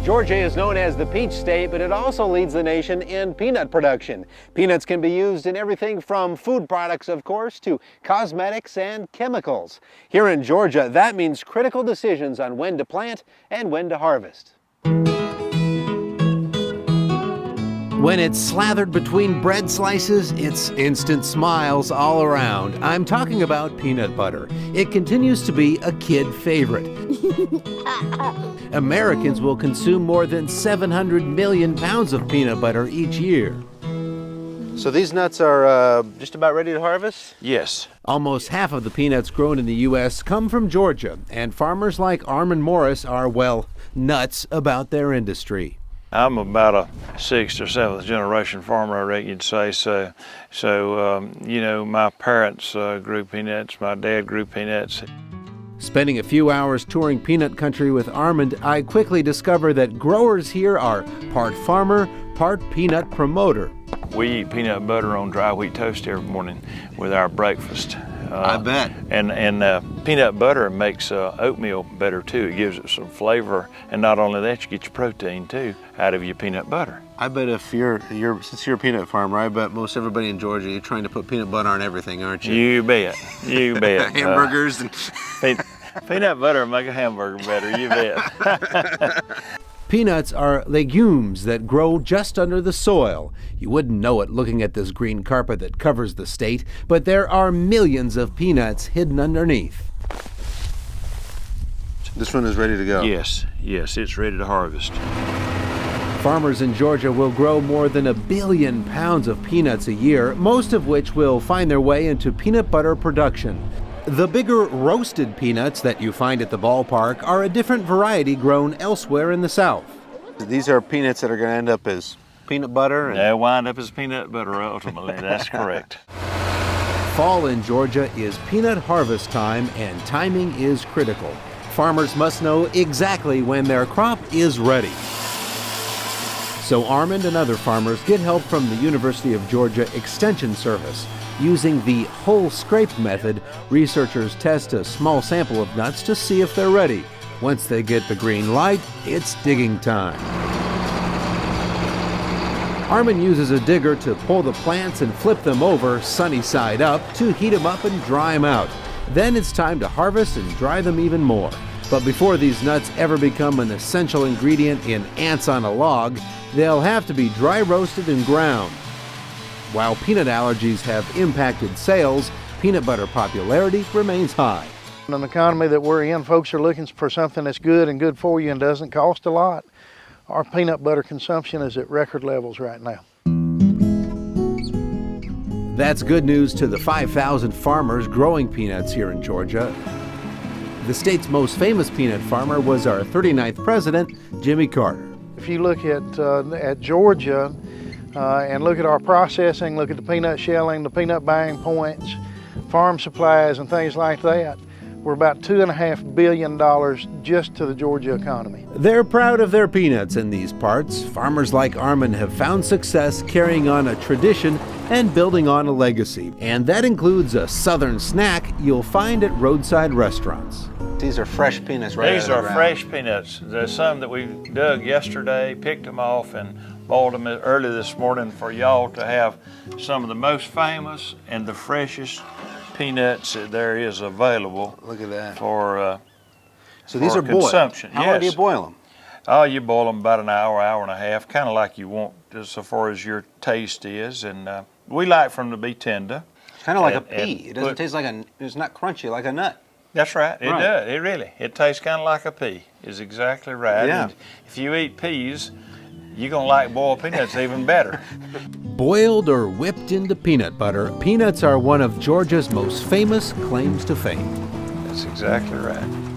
Georgia is known as the peach state, but it also leads the nation in peanut production. Peanuts can be used in everything from food products, of course, to cosmetics and chemicals. Here in Georgia, that means critical decisions on when to plant and when to harvest. When it's slathered between bread slices, it's instant smiles all around. I'm talking about peanut butter. It continues to be a kid favorite. Americans will consume more than 700 million pounds of peanut butter each year. So these nuts are just about ready to harvest? Yes. Almost half of the peanuts grown in the U.S. come from Georgia, and farmers like Armand Morris are, well, nuts about their industry. I'm about a 6th or 7th generation farmer, I reckon you'd say. So you know, my parents grew peanuts, my dad grew peanuts. Spending a few hours touring peanut country with Armand, I quickly discover that growers here are part farmer, part peanut promoter. We eat peanut butter on dry wheat toast every morning with our breakfast. I bet. And peanut butter makes oatmeal better too. It gives it some flavor, and not only that, you get your protein too out of your peanut butter. I bet if since you're a peanut farmer, I bet most everybody in Georgia, you're trying to put peanut butter on everything, aren't you? You bet. You bet. Hamburgers and peanut butter make a hamburger better. You bet. Peanuts are legumes that grow just under the soil. You wouldn't know it looking at this green carpet that covers the state, but there are millions of peanuts hidden underneath. This one is ready to go? Yes, it's ready to harvest. Farmers in Georgia will grow more than 1 billion pounds of peanuts a year, most of which will find their way into peanut butter production. The bigger roasted peanuts that you find at the ballpark are a different variety grown elsewhere in the South. These are peanuts that are going to end up as peanut butter? They'll wind up as peanut butter ultimately, that's correct. Fall in Georgia is peanut harvest time, and timing is critical. Farmers must know exactly when their crop is ready. So Armand and other farmers get help from the University of Georgia Extension Service. Using the whole scrape method, researchers test a small sample of nuts to see if they're ready. Once they get the green light, it's digging time. Armand uses a digger to pull the plants and flip them over sunny side up to heat them up and dry them out. Then it's time to harvest and dry them even more. But before these nuts ever become an essential ingredient in ants on a log, they'll have to be dry roasted and ground. While peanut allergies have impacted sales, peanut butter popularity remains high. In an economy that we're in, folks are looking for something that's good and good for you and doesn't cost a lot. Our peanut butter consumption is at record levels right now. That's good news to the 5,000 farmers growing peanuts here in Georgia. The state's most famous peanut farmer was our 39th president, Jimmy Carter. If you look at Georgia, and look at our processing, look at the peanut shelling, the peanut buying points, farm supplies and things like that, we're about $2.5 billion just to the Georgia economy. They're proud of their peanuts in these parts. Farmers like Armand have found success carrying on a tradition and building on a legacy. And that includes a southern snack you'll find at roadside restaurants. These are fresh peanuts right These are fresh peanuts. There's some that we dug yesterday, picked them off and boiled them early this morning for y'all to have some of the most famous and the freshest peanuts that there is available. Look at that. So these are consumption. How long do you boil them? Oh, you boil them about an hour, hour and a half, kind of like you want, just so far as your taste is. And we like for them to be tender. It's kind of like a pea. It doesn't taste like it's not crunchy like a nut. That's right. It does. It tastes kind of like a pea. Is exactly right. Yeah. And if you eat peas, you're going to like boiled peanuts even better. Boiled or whipped into peanut butter, peanuts are one of Georgia's most famous claims to fame. That's exactly right.